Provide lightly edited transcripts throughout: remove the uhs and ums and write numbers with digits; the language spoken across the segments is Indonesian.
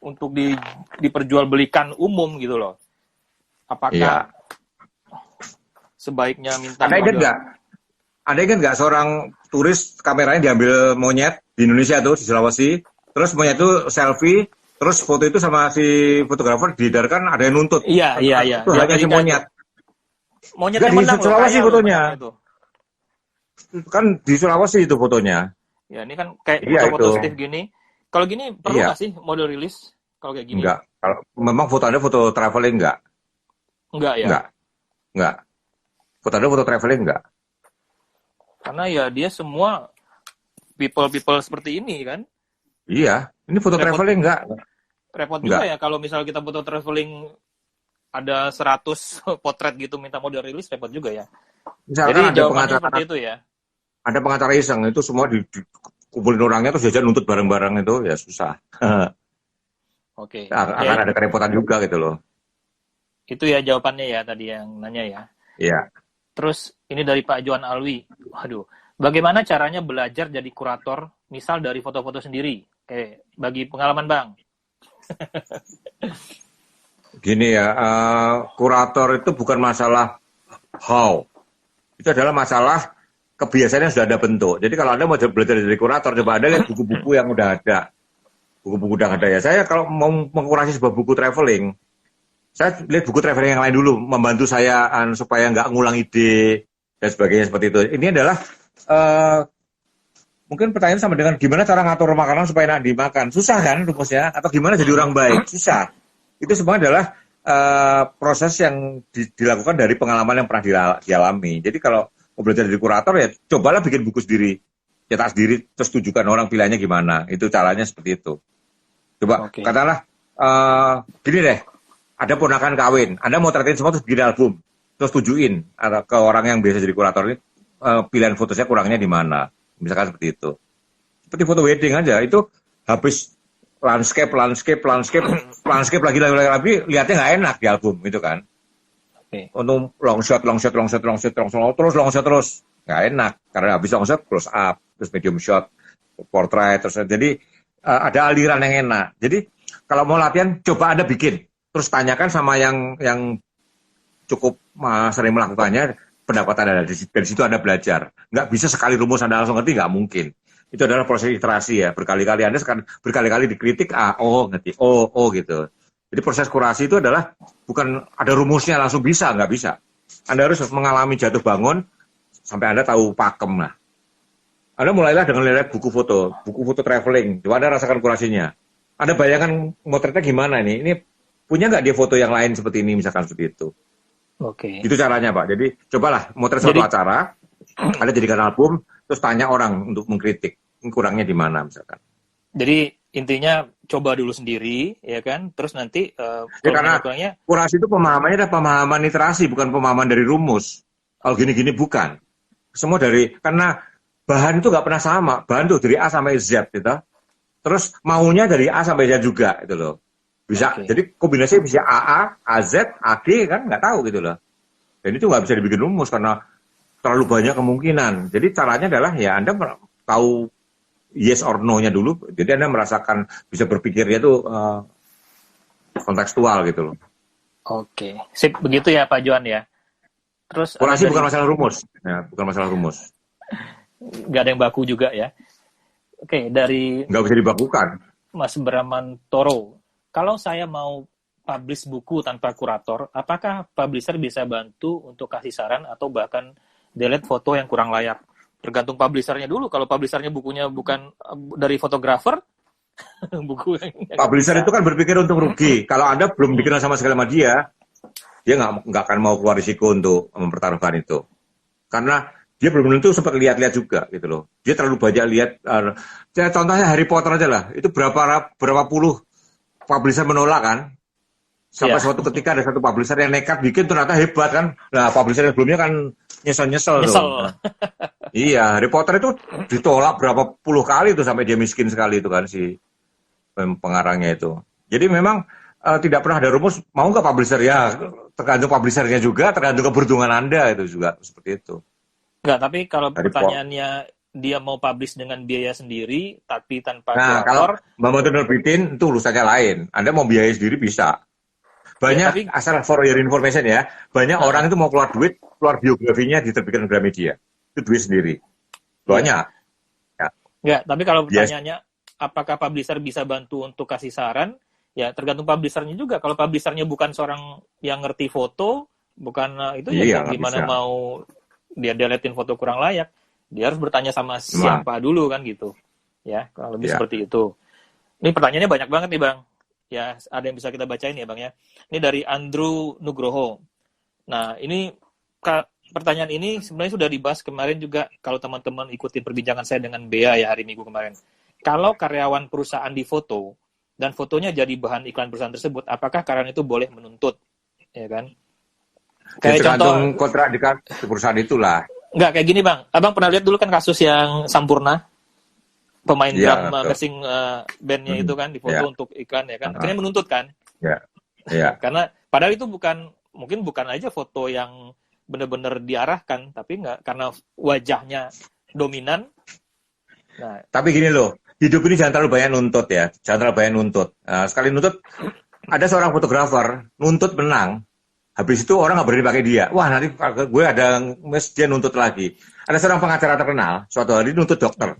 untuk diperjualbelikan umum gitu loh. Apakah Iya. sebaiknya minta Anda ingat model? nggak? Anda ingat nggak seorang turis kameranya diambil monyet di Indonesia tuh di Sulawesi, terus monyet itu selfie, terus foto itu sama si fotografer diedarkan ada yang nuntut. Iya, iya, iya. Itu Di hanya si Amerika itu. monyet. Enggak Monyetnya di menang loh, Sulawesi kaya loh fotonya. monyetnya itu. Kan di Sulawesi itu fotonya. Ya, ini kan kayak Iya itu. foto-foto Steve gini. Kalau gini perlu Iya. nggak sih model rilis kalau kayak gini? Enggak. Kalau memang foto Anda foto traveling enggak? Enggak ya. Enggak. Enggak. Foto Anda foto traveling enggak? Karena ya dia semua people seperti ini kan. Iya. Ini foto Repot traveling enggak? repot juga Enggak. ya kalau misal kita foto traveling ada 100 potret gitu minta model rilis repot juga ya. Misalkan Jadi jawabannya seperti itu ya. ada pengacara iseng itu semua dikumpulin orangnya terus jajan nuntut bareng-bareng itu ya susah. Oke. Akan Ya ada kerepotan juga gitu loh. itu ya jawabannya ya tadi yang nanya ya. Iya. Terus ini dari Pak Johan Alwi. Waduh, bagaimana caranya belajar jadi kurator misal dari foto-foto sendiri? Oke, bagi pengalaman Bang. Gini ya, kurator itu bukan masalah how. Itu adalah masalah kebiasaan yang sudah ada bentuk. Jadi kalau Anda mau belajar dari kurator, coba Anda lihat buku-buku yang udah ada. Buku-buku udah ada ya. Saya kalau mau mengkurasi sebuah buku traveling, saya lihat buku traveling yang lain dulu, membantu saya supaya nggak ngulang ide dan sebagainya seperti itu. Ini adalah mungkin pertanyaan sama dengan gimana cara ngatur makanan supaya enak dimakan. Susah kan rumusnya? Atau gimana jadi orang baik? Susah. Itu semua adalah proses yang dilakukan dari pengalaman yang pernah dialami. Jadi kalau mau belajar dari kurator ya cobalah bikin buku sendiri. Cetak sendiri, terus tunjukkan orang pilihannya gimana. Itu caranya seperti itu. Coba katakanlah, gini deh, ada ponakan kawin, Anda mau tertain semua terus bikin album, terus tujuin ke orang yang biasa jadi kurator ini, pilihan foto saya kurangnya di mana, misalkan seperti itu. Seperti foto wedding aja, itu habis landscape lagi, lihatnya nggak enak di album itu kan. Untuk long shot, terus nggak enak, karena habis long shot close up, terus medium shot, portrait, terus jadi ada aliran yang enak. Jadi kalau mau latihan, coba Anda bikin. Terus tanyakan sama yang cukup sering melakukannya, pendapat Anda. Dari situ Anda belajar. Nggak bisa sekali rumus Anda langsung ngerti, nggak mungkin. Itu adalah proses iterasi ya. Berkali-kali Anda berkali-kali dikritik, ngerti, gitu. Jadi proses kurasi itu adalah bukan ada rumusnya langsung bisa, nggak bisa. Anda harus mengalami jatuh bangun, sampai Anda tahu pakem lah. Anda mulailah dengan lihat buku foto traveling. Coba Anda rasakan kurasinya. Anda bayangkan motretnya gimana nih? Ini punya nggak dia foto yang lain seperti ini, misalkan seperti itu. Oke. Itu caranya Pak. Jadi cobalah motret suatu acara, Anda jadikan album, terus tanya orang untuk mengkritik. Ini kurangnya di mana misalkan. Jadi intinya coba dulu sendiri, ya kan? Terus nanti karena kurasi itu pemahamannya adalah pemahaman literasi, bukan pemahaman dari rumus. Kalau gini-gini bukan. Semua karena bahan itu nggak pernah sama. Bahan tuh dari A sampai Z gitu. Terus maunya dari A sampai Z juga gitu loh. Bisa. Jadi kombinasi bisa AA, AZ, AG kan nggak tahu gitu loh. Dan itu nggak bisa dibikin rumus karena terlalu banyak kemungkinan. Jadi caranya adalah ya Anda tahu yes or no-nya dulu. Jadi Anda merasakan bisa berpikirnya tuh kontekstual gitu loh. Oke. Sip, begitu ya Pak Johan ya. Terus kurasi bukan masalah rumus. Ya, bukan masalah rumus. Nggak ada yang baku juga ya. Oke, dari nggak bisa dibakukan. Mas Bramantoro, kalau saya mau publish buku tanpa kurator, apakah publisher bisa bantu untuk kasih saran atau bahkan delete foto yang kurang layak? Tergantung publishernya dulu. Kalau publishernya bukunya bukan dari fotografer, buku yang publisher itu kan berpikir untung rugi. Kalau Anda belum dikenal sama sekali sama dia nggak akan mau keluar risiko untuk mempertaruhkan itu. Karena dia belum tentu sempat lihat-lihat juga gitu loh. Dia terlalu banyak lihat. Contohnya Harry Potter aja lah. Itu berapa puluh publisher menolak kan. Sampai suatu ketika ada satu publisher yang nekat bikin ternyata hebat kan. Nah publisher yang sebelumnya kan nyesel tuh. Iya, Harry Potter itu ditolak berapa puluh kali tuh sampai dia miskin sekali itu kan si pengarangnya itu. Jadi memang tidak pernah ada rumus. Mau nggak publisher ya? Tergantung publishernya juga, tergantung keberuntungan Anda itu juga seperti itu. Enggak, tapi kalau pertanyaannya dia mau publish dengan biaya sendiri tapi tanpa Nah, kalau kurator. Mbak mau nerbitin itu urusannya lain. Anda mau biayai sendiri bisa. Banyak, Ya, tapi asal for your information ya, banyak orang itu mau keluar duit, keluar biografinya diterbitkan Gramedia. Itu duit sendiri. Banyak. Ya. ya, tapi kalau Yes. pertanyaannya apakah publisher bisa bantu untuk kasih saran? Ya, tergantung publishernya juga. Kalau publishernya bukan seorang yang ngerti foto, bukan itu Iya, ya nggak gimana bisa. mau dia deletein foto kurang layak. Dia harus bertanya sama siapa dulu kan gitu. Ya, kalau lebih Ya. seperti itu. Ini pertanyaannya banyak banget nih, Bang. Ya, ada yang bisa kita bacain ya, Bang ya. Ini dari Andrew Nugroho. Nah, ini pertanyaan ini sebenarnya sudah dibahas kemarin juga kalau teman-teman ikutin perbincangan saya dengan Bea ya hari Minggu kemarin. Kalau karyawan perusahaan difoto dan fotonya jadi bahan iklan perusahaan tersebut, apakah karyawan itu boleh menuntut? Ya kan? Kayak Tergantung contoh, kontrak di perusahaan itulah. nggak kayak gini, Bang. Abang pernah lihat dulu kan kasus yang Sampurna? Pemain Iya, drum betul. mersing bandnya itu kan difoto Iya. untuk iklan ya kan. Akhirnya menuntut kan? Ya. Ya. Karena padahal itu mungkin bukan aja foto yang benar-benar diarahkan, tapi nggak karena wajahnya dominan. Nah, Tapi gini loh, hidup ini jangan terlalu banyak nuntut ya. Jangan terlalu banyak nuntut. Sekali nuntut, ada seorang fotografer, nuntut menang. Habis itu orang nggak berani pakai dia. Wah, nanti gue ada dia nuntut lagi. Ada seorang pengacara terkenal, suatu hari nuntut dokter.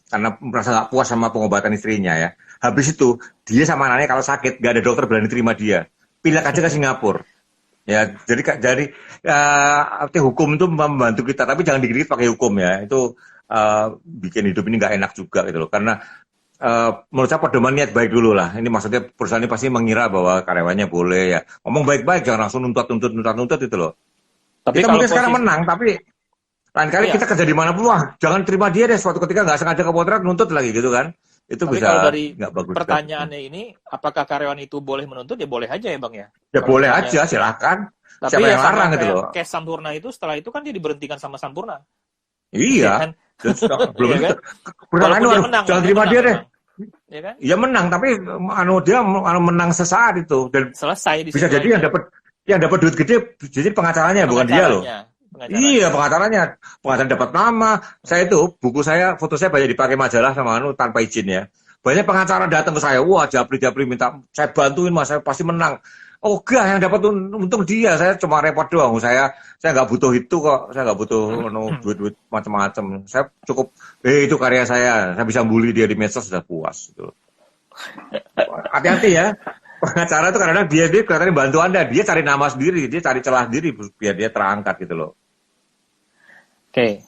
Karena merasa nggak puas sama pengobatan istrinya ya. Habis itu, dia sama anaknya kalau sakit, nggak ada dokter berani terima dia. Pilih aja ke Singapura. Ya, jadi hukum itu membantu kita, tapi jangan dikit pakai hukum ya. Itu bikin hidup ini nggak enak juga gitu loh. Karena menurut saya pedoman niat baik dulu lah. Ini maksudnya perusahaan ini pasti mengira bahwa karyawannya boleh ya. Ngomong baik-baik, jangan langsung nuntut itu loh. tapi Kita kalau mungkin sekarang menang, tapi lain kali Iya. kita kerja di mana pun, wah jangan terima dia deh. Suatu ketika nggak sengaja kepotret nuntut lagi gitu kan. Itu tapi bisa kalau dari nggak bagus. pertanyaannya ini, apakah karyawan itu boleh menuntut? Ya boleh aja ya, Bang ya. Ya Kalau boleh misalnya- aja, silakan. Tapi Siapa ya yang sama larang gitu kayak loh. case Sampurna itu setelah itu kan dia diberhentikan sama Sampurna. Iya. kan? Terus, belum Iya kan? perusahaan Walaupun dia itu, menang, jangan dia terima menang dia deh. memang. Ya kan? Iya menang, tapi dia menang sesaat itu dan Selesai di bisa situ jadi aja. yang dapat duit gede jadi pengacaranya bukan dia loh. Pengacaranya. Iya pengacaranya dapat nama. Saya itu foto saya banyak dipakai majalah sama tanpa izin ya. Banyak pengacara datang ke saya, wah japri minta saya bantuin mas, saya pasti menang. Oh enggak, yang dapat untung dia, saya cuma repot doang. Saya nggak butuh itu kok, saya nggak butuh duit macam-macam. Saya cukup, itu karya saya bisa bully dia di medsos sudah puas. Gitu. Hati-hati ya, pengacara itu kadang-kadang dia kelihatannya bantu Anda, dia cari nama sendiri, dia cari celah sendiri biar dia terangkat gitu loh. Oke.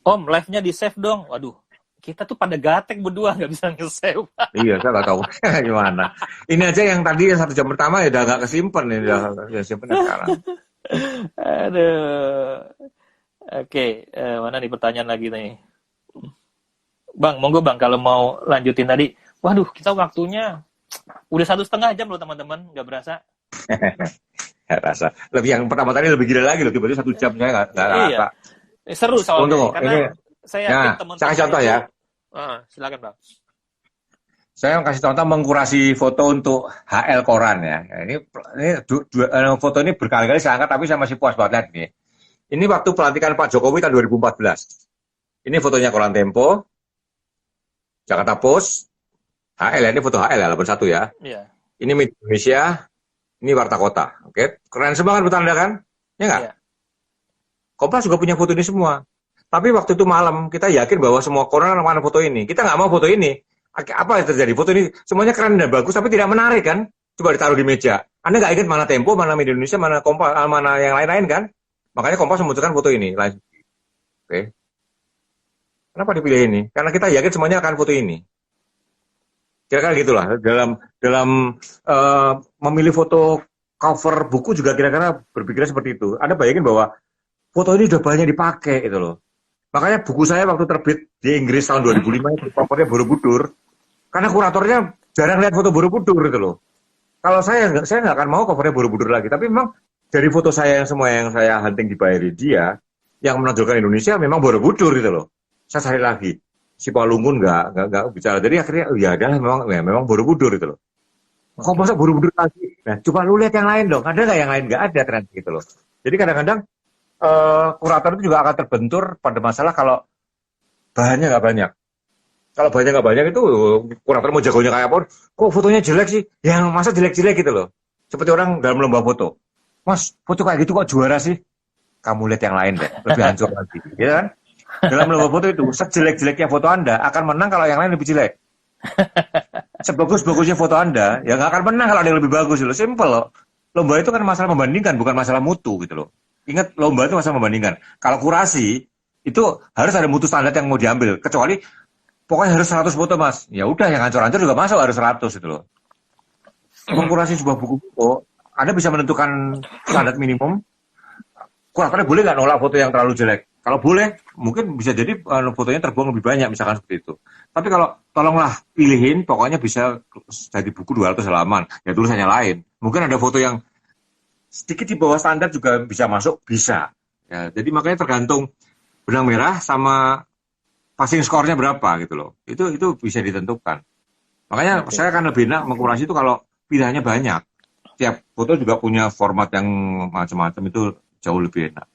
Om, live-nya di-save dong. Waduh, kita tuh pada gatek berdua, nggak bisa nge-save. Iya, saya nggak tahu gimana. Ini aja yang tadi 1 jam pertama ya udah nggak kesimpan nih, udah simpen sekarang. Aduh. Oke, mana nih pertanyaan lagi nih? Bang, monggo Bang, kalau mau lanjutin tadi. Waduh, kita waktunya udah 1,5 jam loh teman-teman, nggak berasa. Nggak rasa. Lebih yang pertama tadi lebih gila lagi loh, tiba-tiba 1 jam saya nggak rasa. Seru soalnya, Untuk, karena saya yakin teman-teman saya kasih contoh ya. Silakan Bang. Saya kasih contoh mengkurasi foto untuk HL Koran ya. Ini foto ini berkali-kali saya angkat, tapi saya masih puas banget nih. Ini waktu pelantikan Pak Jokowi tahun 2014. Ini fotonya Koran Tempo, Jakarta Post, HL ya, ini foto HL ya, 81 ya. Iya. Ini Media Indonesia, ini Warta Kota. Oke, keren semua kan betul Anda kan? Ya nggak? Iya. Kompas juga punya foto ini semua. Tapi waktu itu malam, kita yakin bahwa semua koran mana foto ini. Kita nggak mau foto ini. Apa yang terjadi? Foto ini semuanya keren dan bagus, tapi tidak menarik kan? Coba ditaruh di meja. Anda nggak ingat mana Tempo, mana Media Indonesia, mana Kompas, mana yang lain-lain kan? Makanya Kompas memutuskan foto ini. Oke. Kenapa dipilih ini? Karena kita yakin semuanya akan foto ini. Kira-kira gitulah. Dalam memilih foto cover buku juga kira-kira berpikirnya seperti itu. Anda bayangin bahwa foto ini udah banyak dipakai gitu loh. Makanya buku saya waktu terbit di Inggris tahun 2005 itu covernya Borobudur. Karena kuratornya jarang lihat foto Borobudur gitu loh. Kalau saya nggak akan mau covernya Borobudur lagi. Tapi memang dari foto saya yang semua yang saya hunting dibayari dia, yang menonjolkan Indonesia memang Borobudur gitu loh. Saya cari lagi. Si Palungun nggak bicara. Jadi akhirnya ya adalah memang Borobudur gitu loh. Kok masa Borobudur lagi? Nah, coba lu lihat yang lain dong. Ada nggak yang lain? Nggak ada ternyata gitu loh. Jadi kadang-kadang kurator itu juga akan terbentur pada masalah kalau bahannya nggak banyak. Kalau bahannya nggak banyak itu kurator mau jagonya kayak apa? Kok fotonya jelek sih? Yang masa jelek-jelek gitu loh. Seperti orang dalam lomba foto. Mas, foto kayak gitu kok juara sih? Kamu lihat yang lain deh, lebih hancur lagi. Ya kan? Dalam lomba foto itu, sejelek-jeleknya foto Anda akan menang kalau yang lain lebih jelek. Sebagus-bagusnya foto Anda, ya nggak akan menang kalau ada yang lebih bagus loh. Simple loh. Lomba itu kan masalah membandingkan, bukan masalah mutu gitu loh. Ingat, lomba itu masalah membandingkan. Kalau kurasi, itu harus ada mutu standar yang mau diambil. Kecuali, pokoknya harus 100 foto mas. Ya udah, yang hancur-hancur juga masuk harus 100 gitu loh. Mengkurasi sebuah buku foto, Anda bisa menentukan standar minimum. Kuratornya boleh nggak nolak foto yang terlalu jelek? Kalau boleh, mungkin bisa jadi fotonya terbuang lebih banyak, misalkan seperti itu. Tapi kalau tolonglah pilihin, pokoknya bisa jadi buku 200 halaman. Ya tulisannya lain. Mungkin ada foto yang sedikit di bawah standar juga bisa masuk, bisa. Ya, jadi makanya tergantung benang merah sama passing score-nya berapa gitu loh. Itu bisa ditentukan. Makanya saya akan lebih enak mengkurasi itu kalau pilihannya banyak. Tiap foto juga punya format yang macam-macam, itu jauh lebih enak.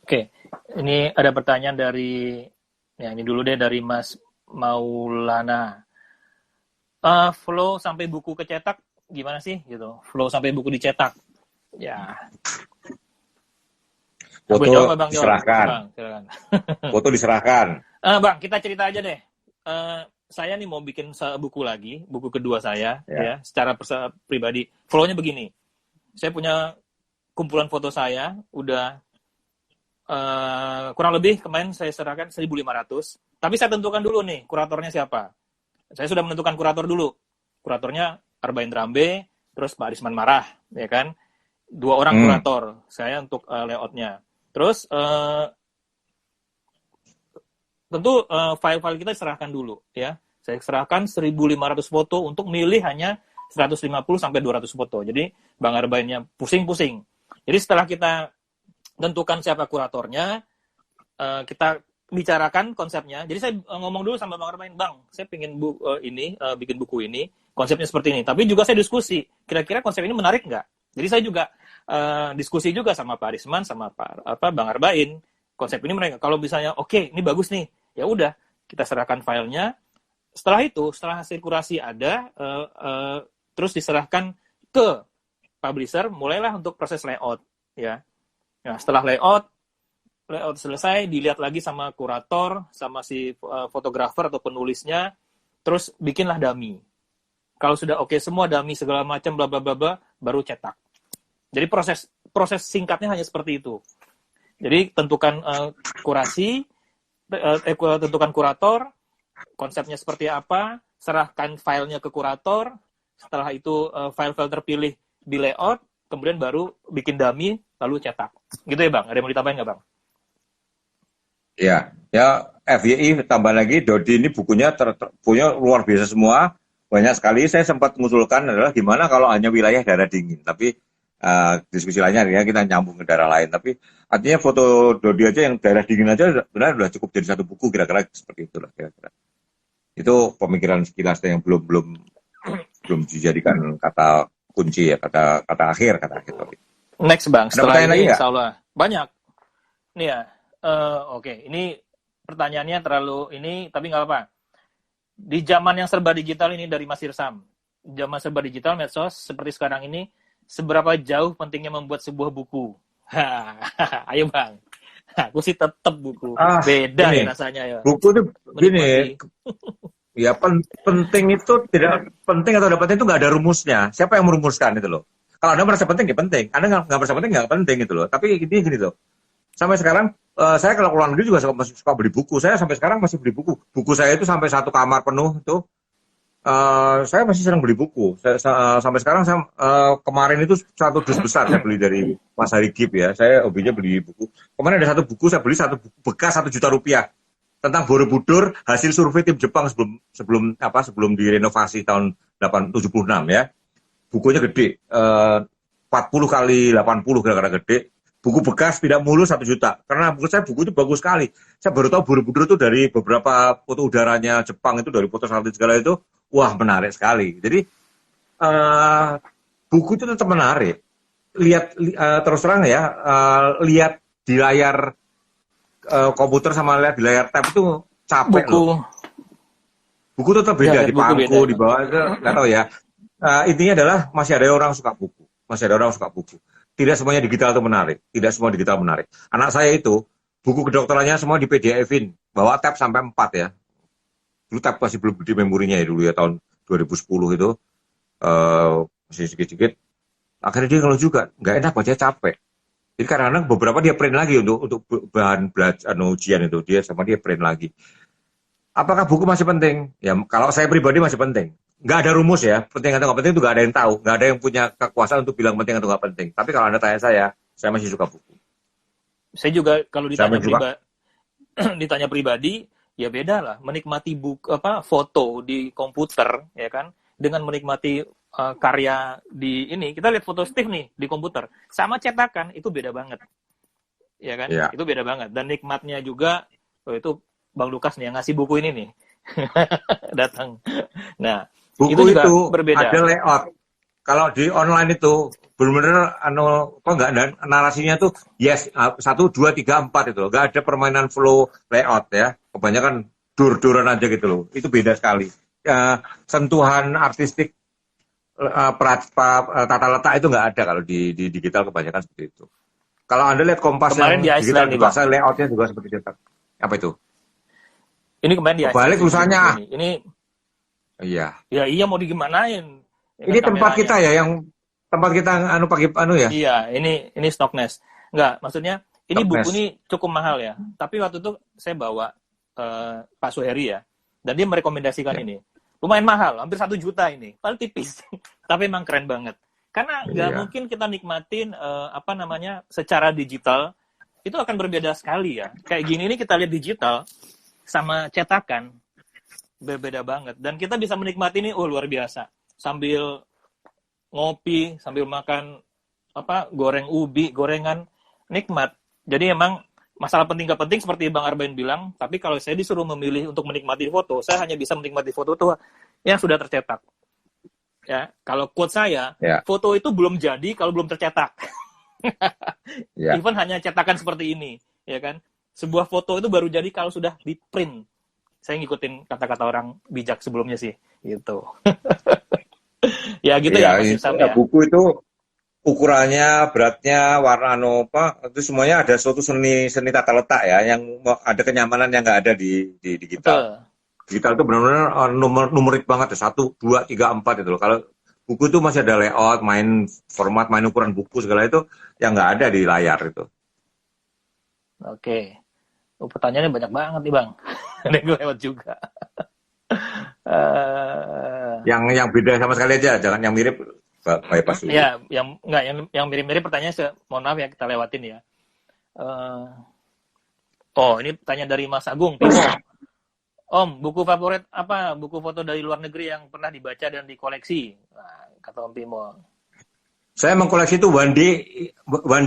Oke, ini ada pertanyaan dari, ya ini dulu deh dari Mas Maulana. Flow sampai buku kecetak gimana sih gitu? Flow sampai buku dicetak. Ya. Foto jawab, Bang, diserahkan. Bang, silakan. Foto diserahkan. Bang, kita cerita aja deh. Saya nih mau bikin buku lagi, buku kedua saya, ya secara pribadi. Flow-nya begini. Saya punya kumpulan foto saya, udah kurang lebih kemarin saya serahkan 1.500. Tapi saya tentukan dulu nih, kuratornya siapa. Saya sudah menentukan kurator dulu. Kuratornya Arbain Rambe, terus Pak Arisman Marah, ya kan. 2 orang kurator, saya untuk layoutnya. Terus tentu file-file kita serahkan dulu, ya. Saya serahkan 1.500 foto untuk milih hanya 150 sampai 200 foto. Jadi Bang Arbainnya pusing-pusing. Jadi setelah kita tentukan siapa kuratornya, kita bicarakan konsepnya. Jadi saya ngomong dulu sama Bang Arbain, Bang, saya pengen bikin buku ini, konsepnya seperti ini. Tapi juga saya diskusi, kira-kira konsep ini menarik nggak? Jadi saya juga diskusi juga sama Pak Arisman, sama Bang Arbain. Konsep ini mereka, kalau misalnya, oke, ini bagus nih, ya udah, kita serahkan filenya. Setelah itu, setelah hasil kurasi ada, terus diserahkan ke publisher, mulailah untuk proses layout, ya. Nah, setelah layout selesai, dilihat lagi sama kurator, sama si fotografer atau penulisnya, terus bikinlah dummy. Kalau sudah oke semua, dummy segala macam, bla bla bla bla, baru cetak. Jadi proses singkatnya hanya seperti itu. Jadi tentukan kurasi, tentukan kurator, konsepnya seperti apa, serahkan filenya ke kurator, setelah itu file-file terpilih di layout, kemudian baru bikin dummy, lalu cetak. Gitu ya Bang? Ada yang mau ditambahin nggak Bang? Ya FYI tambah lagi, Dodi ini bukunya punya luar biasa semua, banyak sekali. Saya sempat mengusulkan adalah gimana kalau hanya wilayah daerah dingin, tapi diskusi lainnya ya kita nyambung ke daerah lain. Tapi artinya foto Dodi aja yang daerah dingin aja benar sudah cukup jadi satu buku, kira-kira seperti itulah kira-kira. Itu pemikiran sekilas yang belum dijadikan kata kunci ya, kata akhir. Next Bang, setelah ini insya Allah banyak. Nih ya, oke. Ini pertanyaannya terlalu ini, tapi nggak apa-apa. Di zaman yang serba digital ini dari Mas Irsam, zaman serba digital medsos seperti sekarang ini, seberapa jauh pentingnya membuat sebuah buku? Ayo Bang, aku sih tetap buku. Beda ini, ya rasanya ya. Buku itu gini, ya penting itu tidak penting atau tidak penting itu nggak ada rumusnya. Siapa yang merumuskan itu loh? Kalau Anda merasa penting ya penting, Anda nggak merasa penting nggak penting gitu loh. Tapi ini gini loh, sampai sekarang saya kalau keluar negeri juga suka beli buku. Saya sampai sekarang masih beli buku. Buku saya itu sampai 1 kamar penuh itu. Saya masih sering beli buku. Sampai sekarang kemarin itu 1 dus besar saya beli dari Mas Hari Gip ya. Saya hobinya beli buku. Kemarin ada 1 buku saya beli 1 buku bekas 1 juta rupiah tentang Borobudur, hasil survei tim Jepang sebelum direnovasi tahun 76 ya. Bukunya gede, 40 kali 80 kira-kira gede. Buku bekas tidak mulus 1 juta. Karena menurut saya buku itu bagus sekali. Saya baru tahu Borobudur itu dari beberapa foto udaranya Jepang itu, dari foto satelit segala itu. Wah, menarik sekali. Jadi, buku itu tetap menarik. Terus terang ya, lihat di layar komputer sama lihat di layar tab itu capek buku. loh. Buku tetap beda, di pangku, di bawah itu nggak tahu ya. Intinya adalah masih ada orang suka buku, masih ada orang suka buku. Tidak semuanya digital itu menarik, tidak semua digital menarik. Anak saya itu buku kedokterannya semua di PDF-in, bawa tab sampai 4 ya. Dulu tab masih belum di memorinya ya dulu ya, tahun 2010 itu masih sedikit-sedikit. Akhirnya dia kalau juga nggak enak baca, capek. Jadi kadang-kadang beberapa dia print lagi untuk bahan belajar ujian itu, dia print lagi. Apakah buku masih penting? Ya kalau saya pribadi masih penting. Nggak ada rumus ya, penting atau nggak penting itu nggak ada yang tahu, nggak ada yang punya kekuasaan untuk bilang penting atau nggak penting. Tapi kalau Anda tanya saya masih suka buku. Saya juga kalau ditanya pribadi, ya beda lah. Menikmati foto di komputer, ya kan, dengan menikmati karya di ini. Kita lihat foto Steve nih di komputer, sama cetakan itu beda banget, ya kan? Ya. Itu beda banget. Dan nikmatnya juga, itu Bang Lukas nih yang ngasih buku ini nih, datang. Nah. Buku itu berbeda. Ada layout. Kalau di online itu benar-benar narasinya tuh yes 1 2 3 4 itu loh. Enggak ada permainan flow layout ya. Kebanyakan dur-duran aja gitu loh. Itu beda sekali. Sentuhan artistik tata letak itu nggak ada kalau di digital, kebanyakan seperti itu. Kalau Anda lihat Kompas kemarin yang digital juga layoutnya juga seperti itu. Apa itu? Ini kemarin di balik tulisannya. Ini iya. Ya mau digimanain? Ini tempat kita ya, yang tempat kita ya. Iya, ini Stockness. Enggak, maksudnya ini Stockness. Buku ini cukup mahal ya. Tapi waktu itu saya bawa Pak Suheri ya, dan dia merekomendasikan ini. Lumayan mahal, hampir 1 juta ini. Paling tipis. Tapi emang keren banget. Karena nggak mungkin kita nikmatin secara digital, itu akan berbeda sekali ya. Kayak gini ini kita lihat digital sama cetakan, berbeda banget. Dan kita bisa menikmati ini, luar biasa. Sambil ngopi, sambil makan goreng ubi, gorengan, nikmat. Jadi emang masalah penting gak penting seperti Bang Arbain bilang, tapi kalau saya disuruh memilih untuk menikmati foto, saya hanya bisa menikmati foto itu yang sudah tercetak. Ya, kalau quote saya, foto itu belum jadi kalau belum tercetak. Even hanya cetakan seperti ini, ya kan? Sebuah foto itu baru jadi kalau sudah di print. Saya ngikutin kata-kata orang bijak sebelumnya sih, gitu. Ya gitu ya, Mas Yusam ya. Buku itu ukurannya, beratnya, warna itu semuanya ada suatu seni tata letak ya, yang ada kenyamanan yang nggak ada di digital. Betul. Digital itu benar-benar numerik banget ya, 1, 2, 3, 4 itu loh. Kalau buku itu masih ada layout, main format, main ukuran buku segala itu yang nggak ada di layar itu. Oke. Pertanyaannya banyak banget nih Bang. Ada gue lewat juga. Yang beda sama sekali aja, jangan yang mirip bypass dulu. Ya, yang mirip-mirip pertanyaan mohon maaf ya kita lewatin ya. Ini pertanyaan dari Mas Agung Pimo. Om, buku favorit apa? Buku foto dari luar negeri yang pernah dibaca dan dikoleksi. Nah, kata Om Pimo. Saya mengkoleksi itu one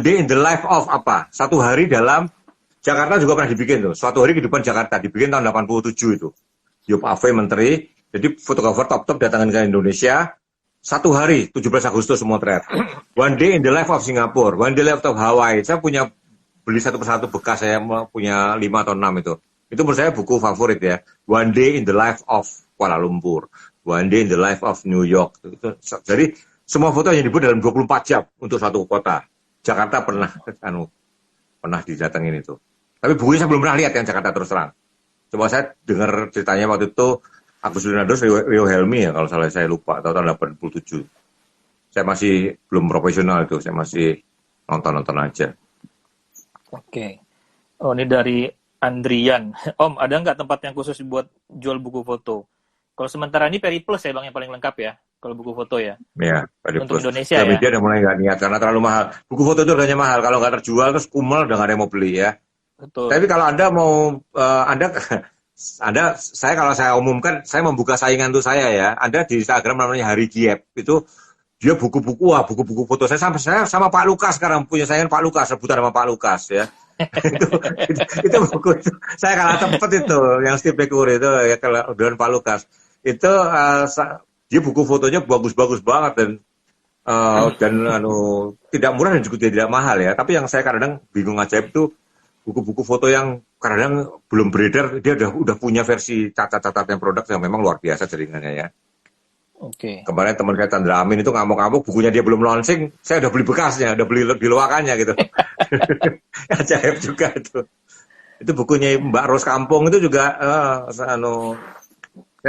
day in the life of apa? 1 hari dalam Jakarta juga pernah dibikin tuh. Suatu hari kehidupan Jakarta dibikin tahun 87 itu. Yop Ave Menteri, jadi fotografer top datangin ke Indonesia. 1 hari 17 Agustus semua thread. One day in the life of Singapore, one day in the life of Hawaii. Saya punya beli satu persatu bekas, saya punya 5 atau 6 itu. Itu menurut saya buku favorit ya. One day in the life of Kuala Lumpur, one day in the life of New York. Jadi semua foto yang dibuat dalam 24 jam untuk satu kota. Jakarta pernah didatengin itu. Tapi bukunya saya belum pernah lihat yang Jakarta terus terang. Coba saya dengar ceritanya waktu itu Agus Linados, Rio Helmi ya kalau salah saya lupa, tahun 87. Saya masih belum profesional itu, saya masih nonton aja. Oke. Ini dari Andrian. Om, ada nggak tempat yang khusus buat jual buku foto? Kalau sementara ini Periplus ya Bang yang paling lengkap ya, kalau buku foto ya. Iya, Periplus. Untuk Indonesia ya. Media udah mulai nggak niat karena terlalu mahal. Buku foto itu harganya mahal, kalau nggak terjual terus kumel udah nggak ada yang mau beli ya. Betul. Tapi kalau Anda mau, kalau saya umumkan, saya membuka saingan tuh saya ya. Anda di Instagram namanya Hari Giep, itu dia buku-buku foto saya sama Pak Lukas sekarang punya saingan Pak Lukas, rebutan sama Pak Lukas ya. itu buku itu saya kalah cepet itu yang Steve McCurry itu ya kalau dengan Pak Lukas itu dia buku fotonya bagus-bagus banget dan tidak murah dan juga tidak mahal ya. Tapi yang saya kadang bingung ajaib itu buku-buku foto yang kadang belum beredar, dia udah punya versi catat-catatnya produk yang memang luar biasa jaringannya ya. Oke. Kemarin teman saya Chandra Amin itu ngamuk-ngamuk, bukunya dia belum launching, saya udah beli bekasnya, udah beli di loakannya gitu. Ajaib juga itu. Itu bukunya Mbak Ros Kampung itu juga, saya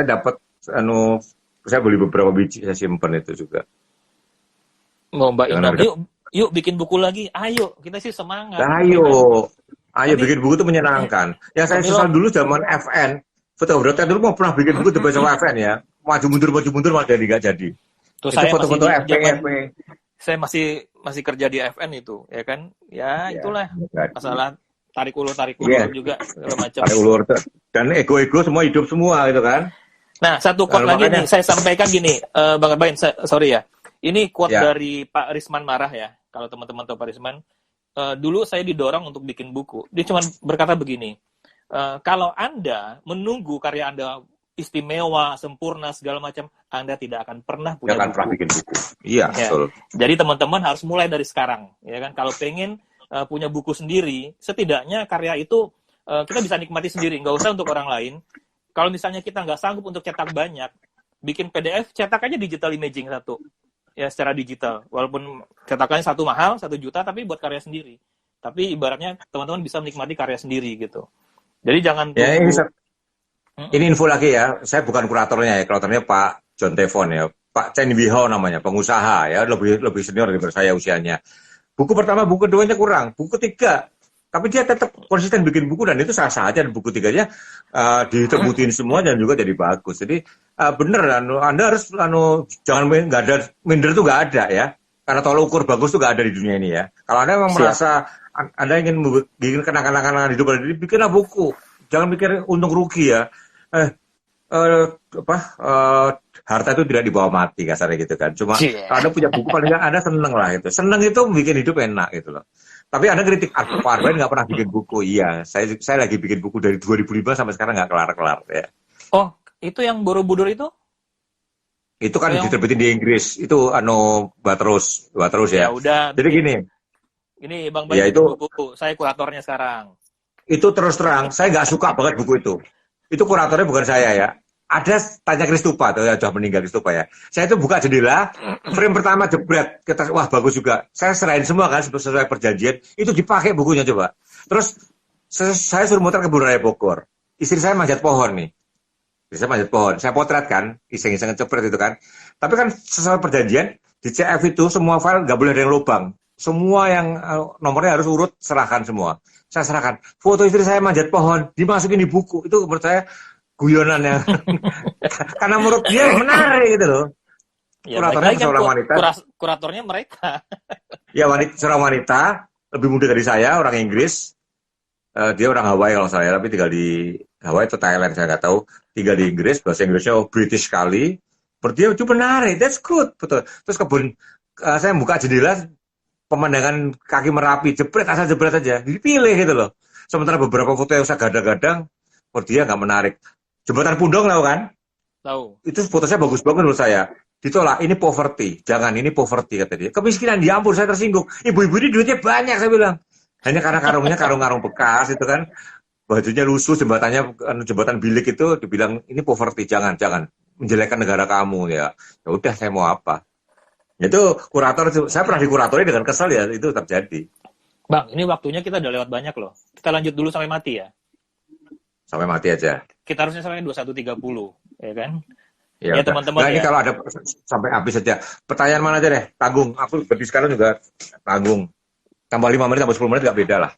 dapat, saya beli beberapa biji, saya simpen itu juga. Mau Mbak Jangan Inam, yuk bikin buku lagi. Ayo, kita sih semangat. Nah, ayo bikin buku itu menyenangkan. Yang saya sesal dulu zaman FN, fotografer dulu mau pernah bikin buku di bersama FN ya. Maju mundur malah jadi nggak jadi. Tuh, Itu saya foto-foto masih FP. saya masih kerja di FN itu, ya kan? Ya, itulah masalah tarik ulur juga segala macam. Tarik ulur dan ego semua hidup semua gitu kan. Nah, satu quote lagi nih saya sampaikan gini, Bang Arbain, sorry ya. Ini quote dari Pak Risman Marah ya. Kalau teman-teman tahu Pak Risman, dulu saya didorong untuk bikin buku. Dia cuma berkata begini, kalau Anda menunggu karya Anda istimewa, sempurna, segala macam, Anda tidak akan pernah punya buku. Pernah bikin buku. Iya, betul. Jadi teman-teman harus mulai dari sekarang, ya kan? Kalau pengen punya buku sendiri, setidaknya karya itu kita bisa nikmati sendiri, nggak usah untuk orang lain. Kalau misalnya kita nggak sanggup untuk cetak banyak, bikin PDF, cetak aja digital imaging satu. Ya, secara digital. Walaupun cetakannya satu mahal, 1 juta, tapi buat karya sendiri. Tapi ibaratnya teman-teman bisa menikmati karya sendiri gitu. Jadi jangan tunggu. Ini info lagi ya, saya bukan kuratornya ya, kuratornya Pak John Tevon ya, Pak Chen Wihao namanya, pengusaha ya, lebih senior daripada saya usianya. Buku pertama, buku keduanya kurang, buku ketiga, tapi dia tetap konsisten bikin buku dan itu sah-sah aja. Buku tiganya ditebutin semua dan juga jadi bagus. Jadi bener, Anda harus jangan nggak ada minder tuh nggak ada ya, karena tolak ukur bagus tuh nggak ada di dunia ini ya. Kalau Anda memang merasa Anda ingin bikin kenangan-kenangan hidup Anda, bikinlah buku. Jangan mikir untung rugi ya. Harta itu tidak dibawa mati kasarnya gitu kan. Cuma kalau Anda punya buku paling nggak Anda seneng lah itu. Seneng itu bikin hidup enak gitu loh. Tapi Anda kritik, Pak Arbain nggak pernah bikin buku. Iya, saya lagi bikin buku dari 2005 sampai sekarang nggak kelar-kelar ya. Oh, itu yang Borobudur itu? Itu kan diterbitin di Inggris. Itu Batrus ya. Ya udah. Jadi gini. Ini Bang Bayu itu buku. Saya kuratornya sekarang. Itu terus terang, saya nggak suka banget buku itu. Itu kuratornya bukan saya ya. Ada tanya Kristupa, tuh sudah meninggal Kristupa ya. Saya itu buka jendela, frame pertama jebret, wah bagus juga. Saya serahin semua kan sesuai perjanjian. Itu dipakai bukunya coba. Terus saya suruh muter ke Kebun Raya Bogor. Istri saya manjat pohon nih. Istri saya manjat pohon. Saya potret kan, iseng-iseng cepret itu kan. Tapi kan sesuai perjanjian di CF itu semua file nggak boleh ada yang lubang. Semua yang nomornya harus urut, serahkan semua. Saya serahkan. Foto istri saya manjat pohon, dimasukin di buku. Itu menurut saya guyonan ya. Karena menurut dia menarik gitu loh. Ya, kuratornya seorang wanita. Kuratornya mereka. Ya, seorang wanita, lebih muda dari saya, orang Inggris. Dia orang Hawaii kalau saya, tapi tinggal di Hawaii atau Thailand, saya nggak tahu. Tinggal di Inggris, bahasa Inggrisnya British sekali. Berarti itu menarik, that's good. Betul. Terus saya buka jendela, pemandangan kaki Merapi, jebret aja, dipilih gitu loh. Sementara beberapa foto yang saya gadang-gadang, menurut dia nggak menarik. Jembatan Pundong tahu kan? Tahu. Itu fotonya bagus banget menurut saya. Ditolak, ini poverty. Jangan, ini poverty kata dia. Kemiskinan, ya ampun, saya tersinggung. Ibu-ibu ini duitnya banyak, saya bilang. Hanya karena karungnya karung-karung bekas itu kan. Bajunya lusuh, jembatan bilik itu dibilang ini poverty, jangan menjelekkan negara kamu ya. Ya udah, saya mau apa? Itu kurator, saya pernah dikuratori dengan kesal ya, itu terjadi. Bang, ini waktunya kita udah lewat banyak loh. Kita lanjut dulu sampai mati ya. Sampai mati aja. Kita harusnya sampai 21.30, ya kan? Ya teman-teman. Nah, ini kalau ada sampai habis saja. Pertanyaan mana aja deh? Tanggung. Aku berdiri sekarang juga tanggung. Tambah 5 menit, tambah 10 menit nggak beda lah.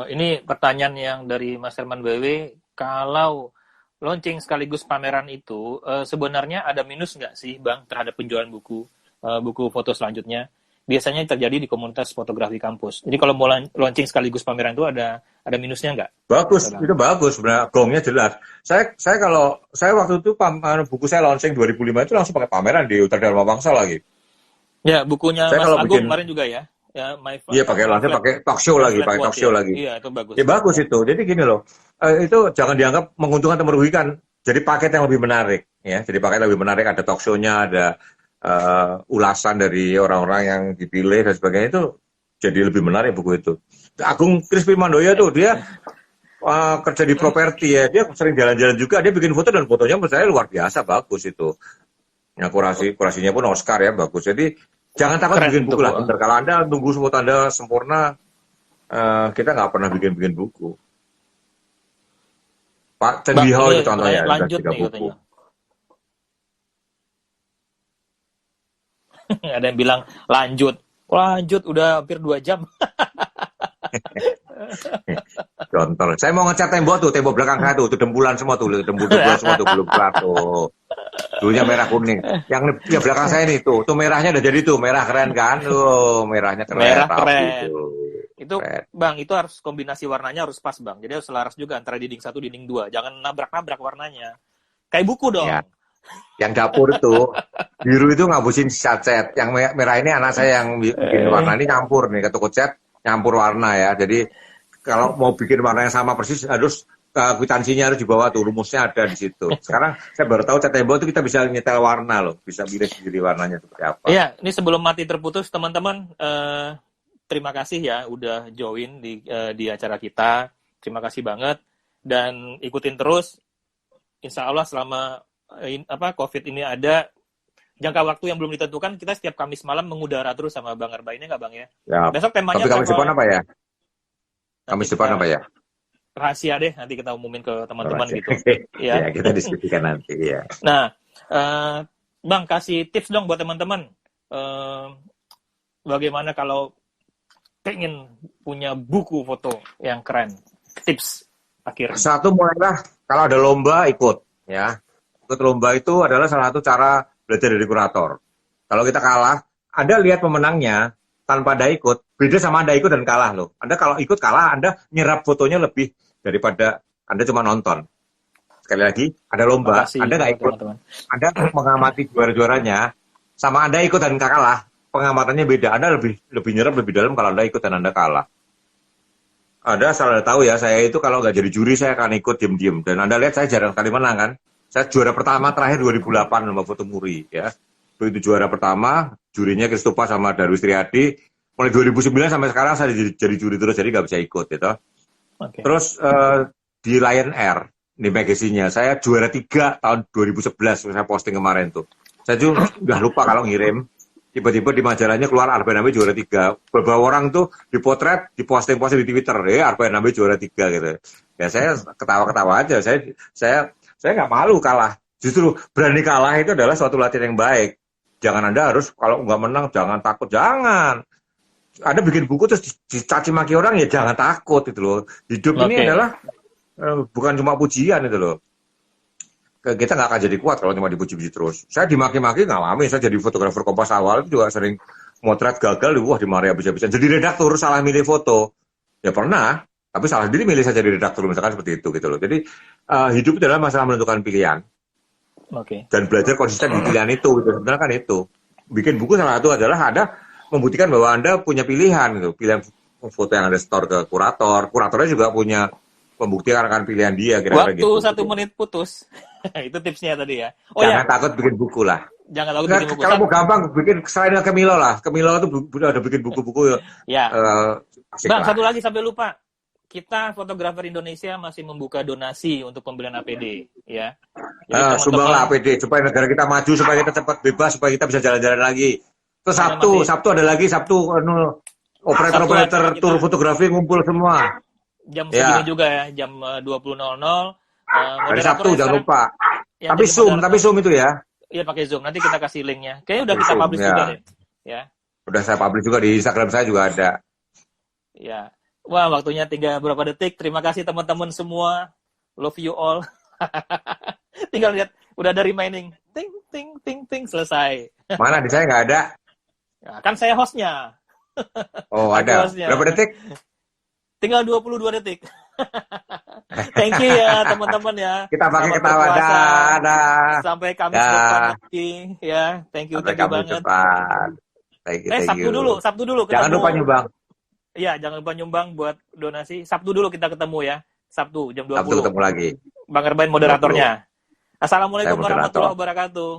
Ini pertanyaan yang dari Mas Herman BW. Kalau launching sekaligus pameran itu, sebenarnya ada minus nggak sih, Bang, terhadap penjualan buku foto selanjutnya? Biasanya terjadi di komunitas fotografi kampus. Jadi kalau mau launching sekaligus pameran itu ada minusnya nggak? Bagus, itu bagus sebenarnya, gongnya jelas. Saya waktu itu buku saya launching 2005 itu langsung pakai pameran di Hotel Dharma Wangsa lagi. Ya, bukunya Mas Agung kemarin juga ya. Ya, iya, pakai talk show lagi, Iya, itu bagus. Ya bagus itu. Jadi gini loh, itu jangan dianggap menguntungkan atau merugikan. Jadi paket yang lebih menarik, ya. Jadi paket yang lebih menarik, ada talk show-nya, ada ulasan dari orang-orang yang dipilih dan sebagainya, itu jadi lebih menarik buku itu. Agung Crispy Mandoya tuh, dia kerja di properti ya, dia sering jalan-jalan juga, dia bikin foto dan fotonya menurut saya luar biasa bagus itu. Ya, kurasinya pun Oscar ya, bagus. Jadi jangan takut Keren bikin buku tuh. lah. Bentar, kalau Anda tunggu foto Anda sempurna, kita nggak pernah bikin buku. Pak Chen Bang, Bihao ini itu contohnya, udah lanjut 3 nih buku. katanya. Ada yang bilang lanjut udah hampir 2 jam. Contoh. Saya mau ngecat tembok belakang saya tuh dembulan semua tuh, dembulan semua tuh, belum kelar tuh. Dulunya merah kuning. Yang belakang saya nih tuh merahnya udah jadi tuh, merah keren kan? Merahnya keren. Merah rapi keren. tuh. Itu Keren. Bang, itu harus kombinasi warnanya harus pas Bang. Jadi harus selaras juga antara dinding 1, dinding 2. Jangan nabrak-nabrak warnanya. Kayak buku dong. Ya. Yang dapur itu biru itu ngapusin cat. Yang merah ini anak saya yang bikin warna ini nyampur nih ke toko cat, nyampur warna ya. Jadi kalau mau bikin warna yang sama persis harus kwitansinya harus dibawa tuh, rumusnya ada di situ. Sekarang saya baru tahu cat tembok itu kita bisa nyetel warna loh, bisa pilih sendiri warnanya seperti apa. Iya, ini sebelum mati terputus teman-teman, terima kasih ya udah join di acara kita. Terima kasih banget dan ikutin terus. Insya Allah selama COVID ini ada jangka waktu yang belum ditentukan, kita setiap Kamis malam mengudara terus sama Bang Arba ini nggak Bang ya? Ya. Besok temanya tapi Kamis depan apa ya? Kamis depan apa ya? Rahasia deh, nanti kita umumin ke teman-teman gitu. Ya, kita diskusikan nanti ya. Nah, Bang kasih tips dong buat teman-teman. Bagaimana kalau pengen punya buku foto yang keren? Tips akhir. Satu, mulailah kalau ada lomba ikut ya. Ikut lomba itu adalah salah satu cara belajar dari kurator. Kalau kita kalah, Anda lihat pemenangnya tanpa Anda ikut, beda sama Anda ikut dan kalah loh. Anda kalau ikut kalah, Anda nyerap fotonya lebih daripada Anda cuma nonton. Sekali lagi, ada lomba, Anda nggak ikut, teman-teman. Anda mengamati juara-juaranya, sama Anda ikut dan kalah, pengamatannya beda. Anda lebih nyerap lebih dalam kalau Anda ikut dan Anda kalah. Ada salah tahu ya, saya itu kalau nggak jadi juri, saya akan ikut diem-diem. Dan Anda lihat saya jarang kali menang kan. Saya juara pertama terakhir 2008 lomba foto muri ya. Begitu juara pertama, jurinya Kristopa sama Darwis Triadi. Mulai 2009 sampai sekarang saya jadi juri terus, jadi nggak bisa ikut gitu. Okay. Terus di Lion Air, di magazine-nya, saya juara 3 tahun 2011, saya posting kemarin tuh. Saya juga udah lupa kalau ngirim. Tiba-tiba di majalahnya keluar Arben Nambe juara 3. Beberapa orang tuh dipotret, diposting-posting di Twitter, Arben Nambe juara 3 gitu. Ya saya ketawa-ketawa aja. Saya nggak malu kalah. Justru berani kalah itu adalah suatu latihan yang baik. Jangan Anda harus, kalau nggak menang, jangan takut. Jangan. Anda bikin buku terus dicaci maki orang, ya jangan takut gitu loh. Hidup ini adalah bukan cuma pujian itu loh. Kita nggak akan jadi kuat kalau cuma dipuji-puji terus. Saya dimaki-maki ngalamin. Saya jadi fotografer Kompas awal itu juga sering motret gagal, wah dimarahi habis-habisan. Jadi redaktur salah milih foto. Ya pernah. Tapi salah diri milih saya jadi redaktur, misalkan seperti itu gitu loh. Jadi hidup itu adalah masalah menentukan pilihan. Dan belajar konsisten di pilihan itu. Gitu. Sebenarnya kan itu. Bikin buku salah satu adalah Anda membuktikan bahwa Anda punya pilihan. Gitu. Pilihan foto yang Anda store ke kurator. Kuratornya juga punya pembuktian akan pilihan dia. Kira-kira waktu gitu, 1 menit putus. Itu tipsnya tadi ya. Jangan takut bikin buku lah. Jangan takut bikin buku. Kalau mau gampang, bikin selain Kemilo lah. Kemilo itu udah bikin buku-buku. Ya. Bang, satu lagi sampai lupa. Kita fotografer Indonesia masih membuka donasi untuk pembelian APD, ya. Sumbanglah APD supaya negara kita maju, supaya kita cepat bebas, supaya kita bisa jalan-jalan lagi. Terus Sabtu ada lagi operator tur fotografi ngumpul semua. Jam segini juga ya, jam 20.00. Hari Sabtu jangan lupa. Tapi Zoom itu ya. Iya pakai Zoom. Nanti kita kasih linknya. Kayaknya udah kita publish juga deh. Ya. Udah saya publish juga di Instagram saya juga ada. Ya. Wah, waktunya tinggal berapa detik. Terima kasih teman-teman semua. Love you all. Tinggal lihat, udah ada remaining. Ting, ting, ting, ting, selesai. Mana di saya nggak ada? Ya, kan saya hostnya. Oh, ada. Hostnya. Berapa detik? Tinggal 22 detik. Thank you ya teman-teman ya. Kita pakai ketawa dah. Sampai Kamis depan lagi ya. Thank you banget. Thank you. Sabtu dulu. Jangan lupa nyumbang. Iya, jangan lupa nyumbang buat donasi. Sabtu dulu kita ketemu ya. Sabtu jam 20. Sabtu ketemu lagi. Bang Erbain moderatornya. Assalamualaikum warahmatullahi wabarakatuh.